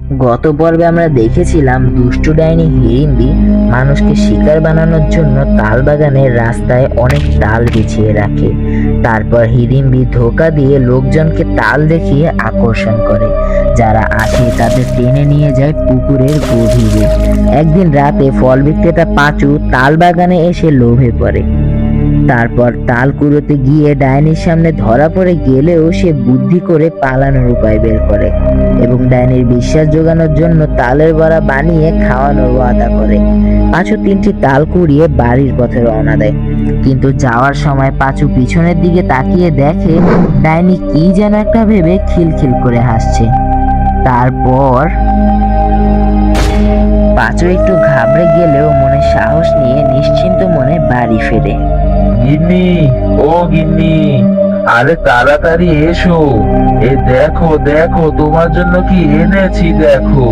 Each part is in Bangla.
গত পর্বে আমরা দেখেছিলাম দুষ্টু ডাইনি হিড়িম্বি মানুষকে শিকার বানানোর জন্য তাল বাগানের রাস্তায় অনেক তাল বিছিয়ে রাখে। তারপর হিড়িম্বি ধোঁকা দিয়ে লোকজনকে তাল দেখিয়ে আকর্ষণ করে, যারা আসে তাদের টেনে নিয়ে যায় পুকুরের গভীরে। একদিন রাতে ফল বিক্রেতা পাঁচু তাল বাগানে এসে লোভে পড়ে। তারপর তাল কুড়োতে গিয়ে ডাইনির সামনে ধরা পড়ে গেলেও সে বুদ্ধি করে পালানোর উপায় বের করে এবং ডাইনির বিশ্বাস জোগানোর জন্য তালের বড়া বানিয়ে খাওয়ানোর ওয়াদা করে। পাঁচু 3টি তাল কুড়িয়ে বাড়ির পথে রওনা দেয়, কিন্তু যাওয়ার সময় পাঁচু পিছনের দিকে তাকিয়ে দেখে ডাইনি কি যেন একটা ভেবে খিলখিল করে হাসছে। তারপর পাঁচু একটু ঘাবড়ে গেলেও মনে সাহস নিয়ে নিশ্চিন্ত মনে বাড়ি ফেরে। গিন্নি, ও গিন্নি, আরে তাড়াতাড়ি এসো। এ দেখো দেখো, তোমার জন্য কি এনেছি দেখো।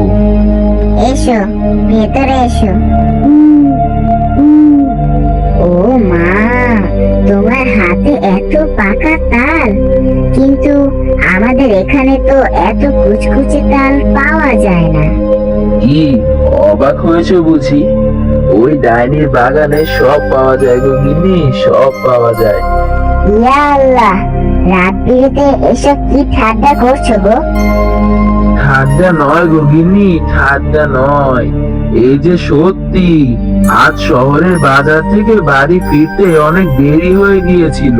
এসো, ভেতরে এসো। ও মা, তোমার হাতে এত পাকা তাল, কিন্তু আমাদের এখানে তো এত কুচকুচে তাল পাওয়া যায় না। কি অবাক হয়েছে বুঝি? ওই ডাইনির বাগানে সব পাওয়া যায় গো গিন্নি, সব পাওয়া যায়। ইয়া আল্লাহ, রাত বিরেতে এসব কি ঠাট্টা করছো গো? ঠান্ডা নয় গো গিন্নি, ঠান্ডা নয়, এই যে সত্যি। আজ শহরের বাজার থেকে বাড়ি ফিরতে অনেক দেরি হয়ে গিয়েছিল,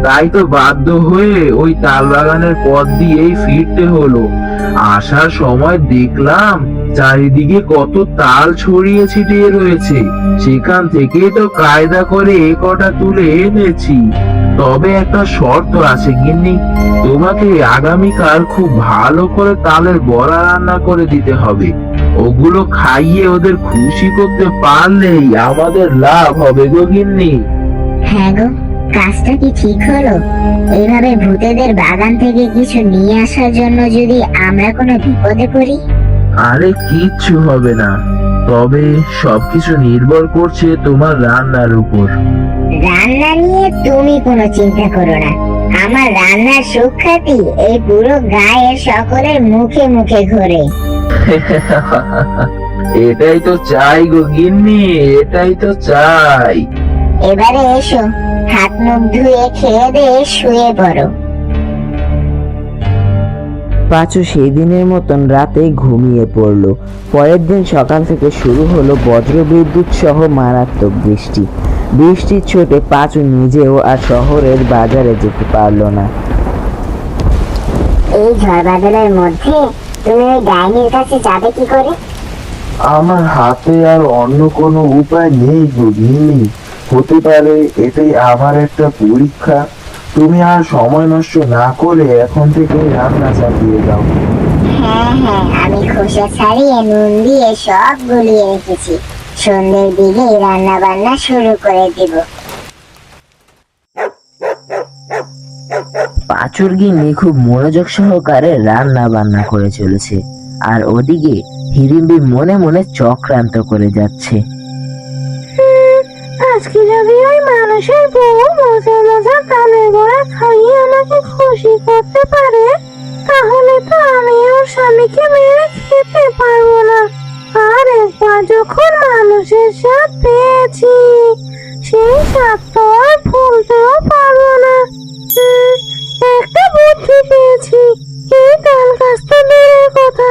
তাই তো বাধ্য হয়ে ওই তাল বাগানের পথ দিয়েই ফিরতে হলো। আসার সময় দেখলাম চারিদিকে কত তাল ছড়িয়ে ছিটিয়ে রয়েছে, সেখান থেকে তো কায়দা করে এ কটা তুলে এনেছি। তবে একটা শর্ত আছে গিন্নি, তোমাকে আগামীকাল খুব ভালো করে তালের বড়া রান্না করে দিতে হবে। ওগুলো খাইয়ে ওদের খুশি করতে পারলেই আমাদের লাভ হবে গো গিন্নি। হ্যাঁ গো, কাজটা কি ঠিক হলো? এইভাবে ভূতেদের বাগান থেকে কিছু নিয়ে আসার জন্য যদি আমরা কোনো বিপদে পড়ি? আরে কিচ্ছু হবে না, তবে সবকিছু নির্ভর করছে তোমার রান্নার উপর। রান্না নিয়ে তুমি কোনো চিন্তা করো না, আমার রান্নার সুখ্যাতি এই পুরো গায়ের সকলের মুখে মুখে ঘোরে। এটাই তো চাই গো গিন্নি, এটাই তো চাই। এবারে এসো, হাত মুখ ধুয়ে খেয়ে দিয়ে শুয়ে পড়ো। পাঁচু সেই দিনের মতন রাতে ঘুমিয়ে পড়ল। পরের দিন সকাল থেকে শুরু হলো বজ্রবিদ্যুৎ সহ মারাত্মক বৃষ্টি। বৃষ্টির চোটে পাঁচু নিজেও আর শহরের বাজারে যেতে পারলো না। এই ঝড় বাদলের মধ্যে তুমি ওই ডাইনির কাছে যাবে কি করে? আমার হাতে আর অন্য কোনো উপায় নেই গো গিন্নি। হতে পারে এটাই আমার একটা পরীক্ষা। তুমি আর সময় নষ্ট না করে এখন থেকে রান্না চালিয়ে যাও। হ্যাঁ হ্যাঁ, আমি খোসা ছাড়িয়ে নুন দিয়ে সব গুলিয়ে রেখেছি, সন্ধ্যের দিকেই রান্না বান্না শুরু করে দিব। পাঁচুর গিন্নি খুব মনোযোগ সহকারে রান্না বান্না করে চলেছে, আর ওদিকে হিড়িম্বি মনে মনে চক্রান্ত করে যাচ্ছে। আজকে যদি ওই মানুষের বউ মজা মজা তালের বড়া খাইয়ে আমাকে খুশি করতে পারে, তাহলে তো আমি ওর স্বামীকে মেরে খেতে পারবো না। আর একবার যখন মানুষের স্বাদ পেয়েছি, সেই স্বাদ তো আর ভুলতেও পারবো না। একটা বুদ্ধি পেয়েছি, এই তাল গাছটা দূরের কথা,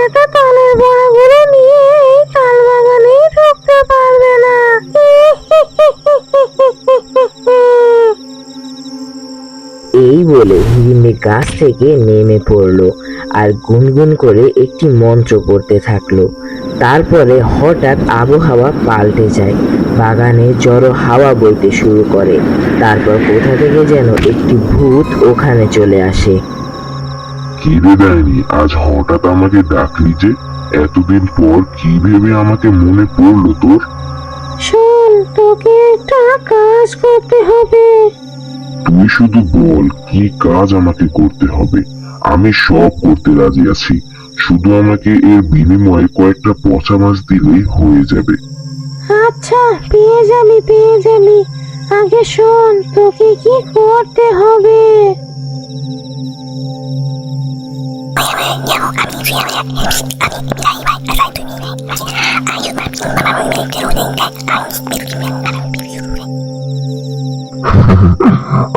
এটা তালের বড়াগুলো নিয়ে এই তাল বাগানেই ঢুকতে পারবে না। এই বলে হিড়িম্বি গাছ থেকে নেমে পড়লো আর গুনগুন করে একটি মন্ত্র পড়তে থাকলো। তারপরে হঠাৎ আবহাওয়া পাল্টে যায়, বাগানে জড়ো হাওয়া বইতে শুরু করে। তারপর কোথা থেকে যেন একটি ভূত ওখানে চলে আসে। কি রে ডাইনি, আজ হঠাৎ আমাকে ডাকলি যে? এতদিন পর কি ভেবে আমাকে মনে পড়লো তোর? শোন, তোকে একটা কাজ করতে হবে। তুই শুধু বল কি কাজ আমাকে করতে হবে, আমি সব করতে রাজি আছি। শুধু আমাকে এর বিনিময়ে কয়েকটা পচা মাছ দিলেই হয়ে যাবে। আচ্ছা, পেয়ে যাবি পেয়ে যাবি। আগে শোন, তোকে কি করতে হবে।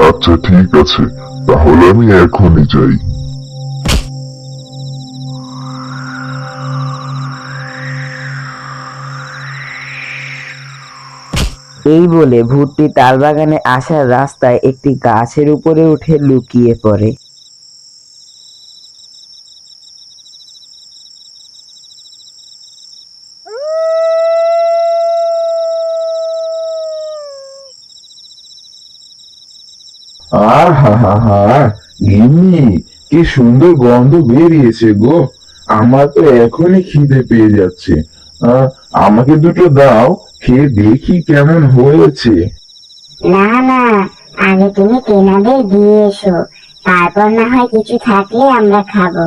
আচ্ছা ঠিক আছে, তাহলে আমি এখনই যাই। এই বলে ভুট্টি তালবাগানে আসার রাস্তায় একটি গাছের উপরে উঠে লুকিয়ে পড়ে। হা হা হা, গিন্নি, কি সুন্দর গন্ধ বেরিয়েছে গো। আমার তো এখনই খিদে পেয়ে যাচ্ছে। আমাকে দুটো দাও, খেয়ে দেখি কেমন হয়েছে। না না, আগে তুমি তেনাদের দিয়ে এসো, তারপর না হয় কিছু থাকলে আমরা খাবো।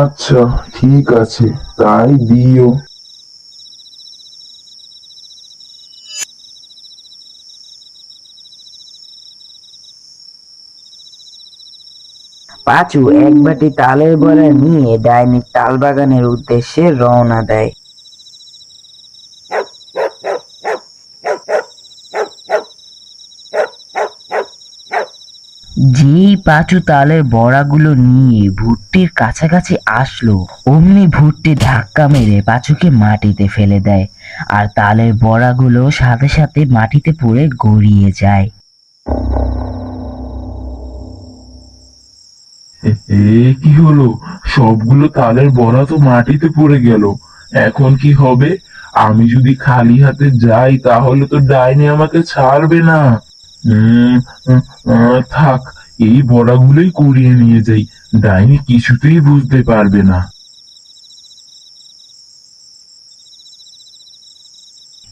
আচ্ছা ঠিক আছে, তাই দিও। পাঁচু এক বাটি তালের বড়া নিয়ে ডাইনির তাল বাগানের উদ্দেশ্যে রওনা দেয়। যেই পাঁচু তালের বড়াগুলো নিয়ে ভুট্টির কাছাকাছি আসলো, অমনি ভুট্টি ধাক্কা মেরে পাঁচুকে মাটিতে ফেলে দেয়, আর তালের বড়াগুলো সাথে সাথে মাটিতে পড়ে গড়িয়ে যায়। কি হলো? সবগুলো তালের বড়া তো মাটিতে পড়ে গেল। এখন কি হবে? আমি যদি খালি হাতে যাই তাহলে তো ডাইনি আমাকে ছাড়বে না। থাক, এই বড়াগুলোই কুড়িয়ে নিয়ে যাই, ডাইনি কিছুতেই বুঝতে পারবে না।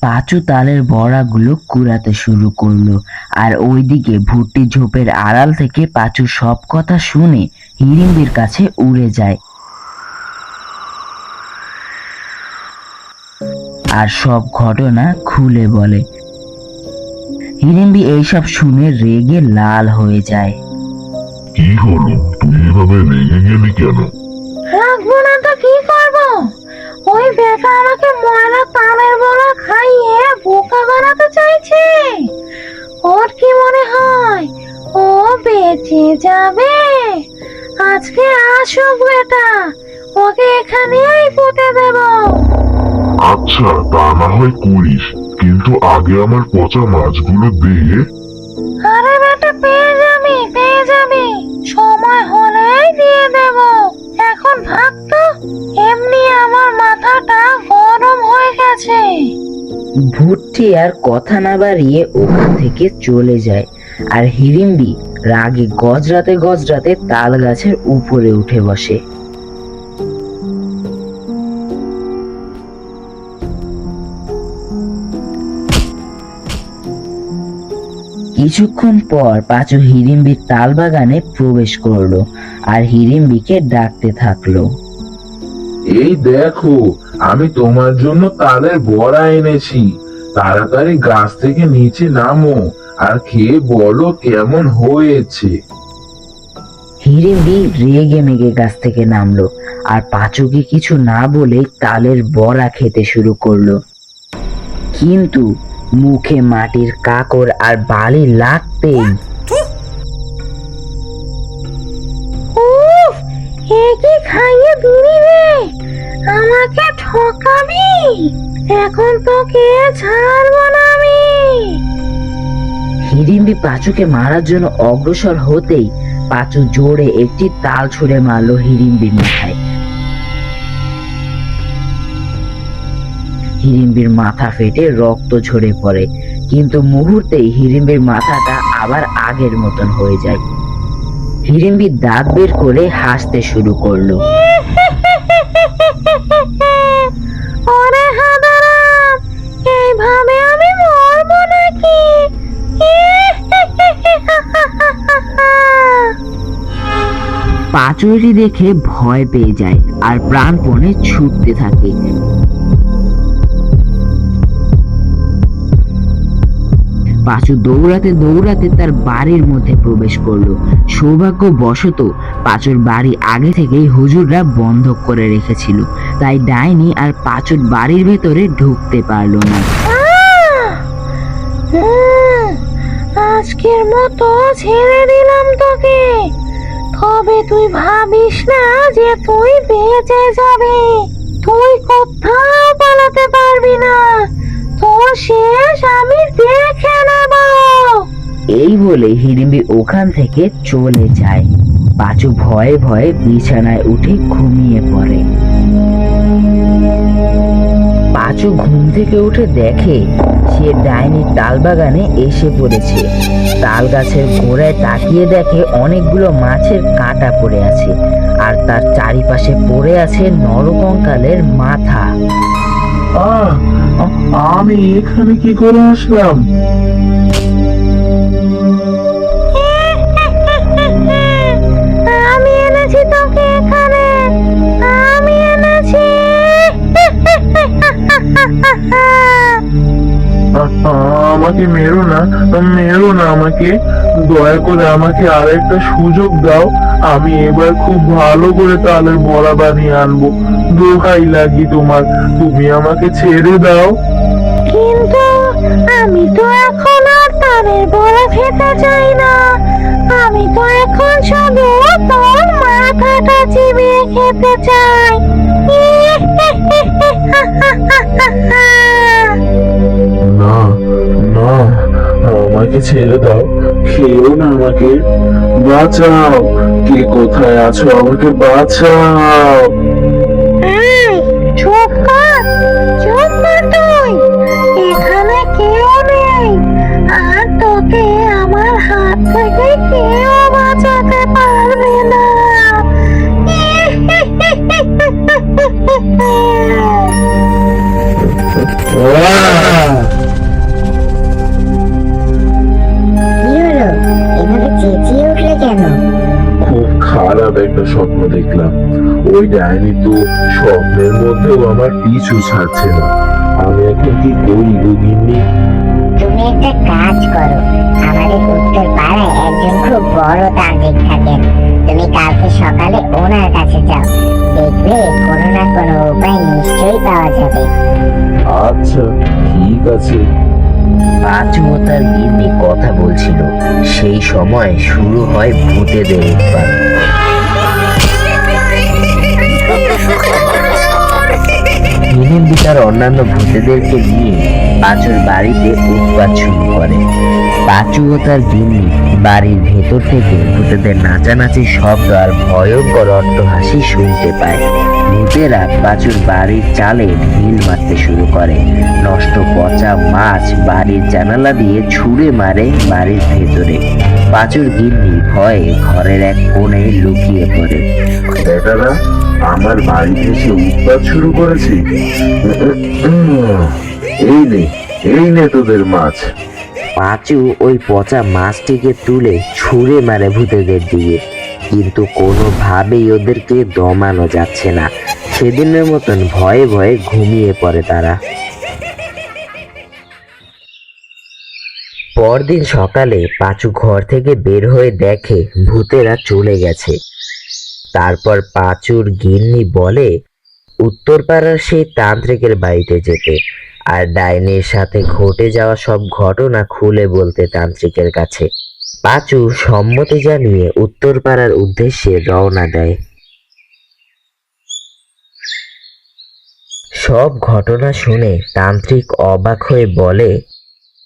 পাঁচু তালের বড়াগুলো কুড়াতে শুরু করলো, আর ওইদিকে ভুট্টি ঝোপের আড়াল থেকে পাঁচু সব কথা শুনে হিড়িম্বির কাছে উড়ে যায় আর সব ঘটনা খুলে বলে। হিড়িম্বি এইসব শুনে রেগে লাল হয়ে যায়। কি হলো, তুই এভাবে রেগে গেলি কেন? রাখবো না তো কি করবো? ওই বেটা আমাকে ময়লা তালের বড়া খাইয়ে বোকা বানাতে চাইছে। ওর কি মনে হয় ও বেঁচে যাবে? আজকে আসুক বেটা, ওকে এখানেই পুঁতে দেব। আচ্ছা তা না হয় করিস, কিন্তু আগে আমার পচা মাছগুলো দে। আরে বেটা, পেয়ে যাবি, সময় হলেই দিয়ে দেব। এখন ভাগ তো, এমনি আমার মাথাটা গরম হয়ে গেছে। ভুট্টি আর কথা না বাড়িয়ে ওখান থেকে চলে যায়, আর হিড়িম্বি রাগে গজরাতে গজরাতে তাল গাছের উপরে উঠে বসে। কিছুক্ষণ পর পাঁচু হিড়িম্বির তাল বাগানে প্রবেশ করলো আর হিড়িম্বিকে ডাকতে থাকলো। এই দেখো, আমি তোমার জন্য তালের বড়া এনেছি। তাড়াতাড়ি গাছ থেকে নিচে নামো আর খেয়ে বলো কেমন হয়েছে। হিড়িম্বি রেগে মেগে গাছ থেকে নামলো আর পাঁচুকে কিছু না বলে তালের বড়া খেতে শুরু করলো। কিন্তু মুখে মাটির কাকড় আর বালি লাগতেই উফ, এ কি খাইয়ে দিলি রে? আমাকে ঠকাবি? এখন তোকে ছাড়বো না আমি। হিড়িম্বি পাঁচুকে মারার জন্য অগ্রসর হতেই পাঁচু জোরে একটি তাল ছুঁড়ে মারলো হিড়িম্বির মাথায়। হিড়িম্বির মাথা ফেটে রক্ত ঝরে পড়ে, কিন্তু মুহূর্তেই হিড়িম্বির মাথাটা আবার আগের মতন হয়ে যায়। হিড়িম্বি দাঁত বের করে হাসতে শুরু করলো। ওরে হাঁদারাম, এইভাবে আমি মরবো নাকি? পাঁচু এটি দেখে ভয় পেয়ে যায় আর প্রাণপণে ছুটতে থাকে। পাঁচু দৌড়াতে দৌড়াতে তার বাড়ির মধ্যে প্রবেশ করলো। সৌভাগ্যবশত পাঁচুর বাড়ি আগে থেকেই হুজুররা বন্ধ করে রেখেছিল, তাই ডাইনি আর পাঁচুর বাড়ির ভেতরে ঢুকতে পারলো না। আজকের মতো ছেড়ে দিলাম তোকে, তবে তুই ভাবিস না যে তুই বেঁচে যাবি। তুই কোথাও পালাতে পারবি না, তোর শেষ আমি দেখে নেব। এই বলে হিড়িম্বি ওখান থেকে চলে যায়। পাঁচু ভয়ে ভয়ে বিছানায় উঠে ঘুমিয়ে পড়ে। পাঁচু ঘুম থেকে উঠে দেখে সে ডাইনির তাল বাগানে এসে পড়েছে। তাল গাছের গোড়ায় তাকিয়ে দেখে অনেকগুলো মাছের কাঁটা পড়ে আছে, আর তার চারিপাশে পড়ে আছে নরকঙ্কালের মাথা। আমি এখানে কি করে আসলাম? আমি এনেছি তোকে এখানে, আমি এনেছি। আমাকে মেরো না, মেরো না আমাকে, দয়া করে আমাকে আরেকটা সুযোগ দাও। আমি এবার খুব ভালো করে তালের বড়া বানিয়ে আনবো। দোহাই লাগি তোমার, তুমি আমাকে ছেড়ে দাও। কিন্তু আমি তো এখন আর তালের বড়া খেতে চাই না, আমি তো এখন শুধু তোর মাথাটা চিবিয়ে খেতে চাই। না না, আমাকে ছেড়ে দাও, খেও না আমাকে, বাঁচাও। কে কোথায় আছো, আমাকে বাঁচাও। চুপ কর, চুপ কর তুই, এখানে কেউ নেই, আর তোকে আমার হাত থেকে কেউ বাঁচাতে পারবে না। খুব খারাপ একটা স্বপ্ন দেখলাম। ওই ডাইনি তো স্বপ্নের মধ্যেও আমার পিছু ছাড়ছে না। আমি এখন কি করি গো গিন্নি? তুমি একটা কাজ করো, আমাদের উত্তর পাড়ায় একজন খুব বড় তান্ত্রিক থাকেন, তুমি কালকে সকালে ওনার কাছে যাও, দেখবে কোনো না কোনো উপায় নিশ্চয়ই পাওয়া যাবে। আচ্ছা ঠিক আছে। পাঁচু ও তার গিন্নি কথা বলছিল, সেই সময় শুরু হয় ভূতেদের উৎপাত। হিড়িম্বি তার অন্যান্য ভূতেদেরকে নিয়ে পাঁচুর বাড়িতে উৎপাত শুরু করে। পাঁচু ও তার গিন্নি বাড়ির ভেতর থেকে ভূতেদের নাচানাচির শব্দ আর ভয়ঙ্কর অট্টহাসি শুনতে পায়। ভূতেরা পাঁচুর বাড়ির চালে ঢিল মারতে শুরু করে, নষ্ট পচা মাছ বাড়ির জানালা দিয়ে ছুঁড়ে মারে বাড়ির ভেতরে। পাঁচুর গিন্নি ভয়ে ঘরের এক কোণে লুকিয়ে পড়ে। বেটারা আমার বাড়িতে এসে উৎপাত শুরু করেছে। এই নে তোদের মাছ। পাঁচু ওই পচা মাছটিকে তুলে ছুঁড়ে মারে ভূতেদের দিকে, কিন্তু কোনোভাবেই ওদেরকে দমানো যাচ্ছে না। সেদিনের মতন ভয়ে ভয়ে ঘুমিয়ে পড়ে তারা। পরদিন সকালে পাঁচু ঘর থেকে বের হয়ে দেখে ভূতেরা চলে গেছে। তারপর পাঁচুর গিন্নি বলে উত্তরপাড়ার সেই তান্ত্রিকের বাড়িতে যেতে, আর ডাইনির সাথে ঘটে যাওয়া সব ঘটনা খুলে বলতে তান্ত্রিকের কাছে। পাঁচু সম্মতি জানিয়ে উত্তরপাড়ার উদ্দেশ্যে রওনা দেয়। সব ঘটনা শুনে তান্ত্রিক অবাক হয়ে বলে,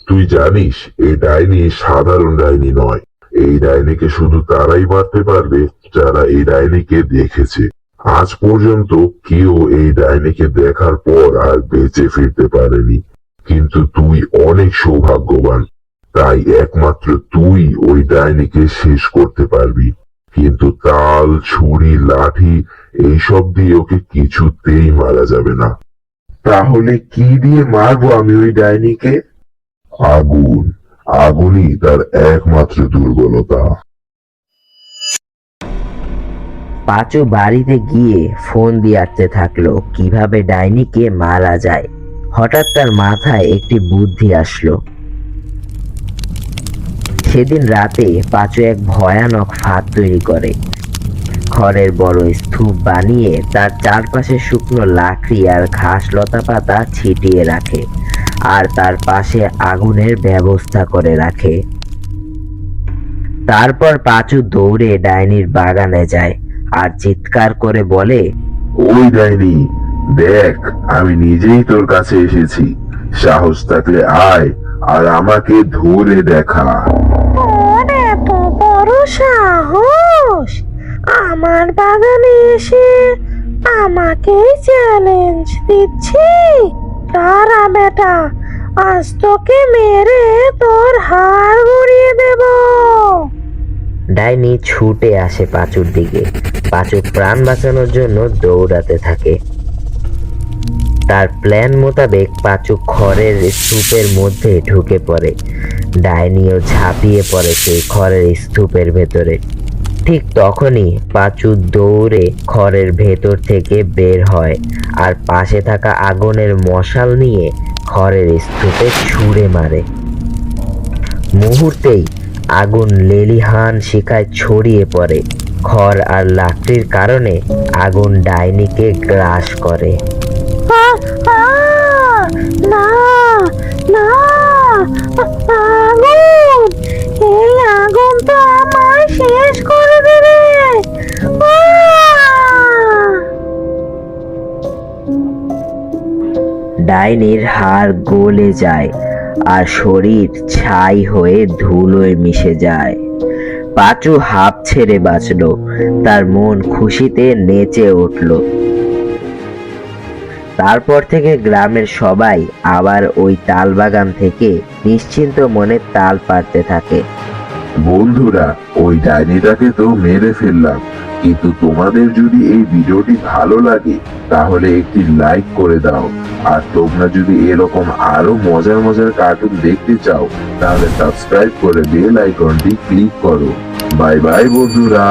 তুই জানিস এই ডাইনি সাধারণ ডাইনি নয়। এই ডাইনিকে শুধু তারাই মারতে পারবে যারা এই ডাইনিকে দেখেছে। আজ পর্যন্ত কেউ এই ডাইনিকে দেখার পর আর বেঁচে ফিরতে পারেনি, কিন্তু তুই অনেক সৌভাগ্যবান, তাই একমাত্র তুই ওই ডাইনিকে শেষ করতে পারবি। কিন্তু তাল, ছুরি, লাঠি এইসব দিয়ে ওকে কিছুতেই মারা যাবে না। তাহলে কি দিয়ে মারবো আমি ওই ডাইনিকে? আগুন, আগুনই তার একমাত্র দুর্বলতা। পাঁচু বাড়িতে গিয়ে ফোন দিয়ে আসতে থাকলো কিভাবে ডাইনিকে মারা যায়। হঠাৎ তার মাথায় একটি বুদ্ধি আসলো। সেদিন রাতে পাঁচু এক ভয়ানক ফাঁদ তৈরি করে। খড়ের বড় স্তূপ বানিয়ে তার চারপাশে শুকনো লাকড়ি আর ঘাস লতা পাতা ছিটিয়ে রাখে, আর তার পাশে আগুনের ব্যবস্থা করে রাখে। তারপর পাঁচু দৌড়ে ডাইনির বাগানে যায় আর চিৎকার করে বলে, ওই ডাইনি, দেখ আমি নিজেই তোর কাছে এসেছি। সাহস থাকলে আয় আর আমাকে ধরে দেখা। ওর এত বড় সাহস আমার বাগানে এসে আমাকে চ্যালেঞ্জ দিচ্ছি? তারা বেটা, আজ তোকে মেরে তোর হাড় গুড়িয়ে দেব। ডাইনি ছুটে আসে পাঁচুর দিকে। পাঁচু প্রাণ বাঁচানোর জন্য দৌড়াতে থাকে। তার প্ল্যান মোতাবেক পাঁচু খড়ের স্তূপের মধ্যে ঢুকে পড়ে। ডাইনিও ঝাঁপিয়ে পড়ে সেই খড়ের স্তূপের ভেতরে। ঠিক তখনই পাঁচু দৌড়ে খড়ের ভেতর থেকে বের হয় আর পাশে থাকা আগুনের মশাল নিয়ে খড়ের স্তূপে ছুঁড়ে মারে। মুহূর্তেই আগুন লেলিহান শিখায় ছড়িয়ে পড়ে। খড় আর লাকড়ির কারণে আগুন ডাইনিকে গ্রাস করে। না না, আগুন! এই আগুন তো আমায় শেষ করে দেবে। ডাইনির হাড় গলে যায় আর শরীর ছাই হয়ে ধুলোয় মিশে যায়। পাঁচু হাঁপ ছেড়ে বাঁচল। তার মন খুশিতে নেচে উঠল। তারপর থেকে গ্রামের সবাই আবার ওই তাল বাগান থেকে নিশ্চিন্ত মনে তাল পাড়তে থাকে। বন্ধুরা, ওই ডাইনিটাকে তো মেরে ফেললাম, কিন্তু তোমাদের যদি এই ভিডিওটি ভালো লাগে তাহলে একটি লাইক করে দাও। আর তোমরা যদি এরকম আরো মজার মজার কার্টুন দেখতে চাও তাহলে সাবস্ক্রাইব করে বেল আইকনটি ক্লিক করো। বাই বাই বন্ধুরা।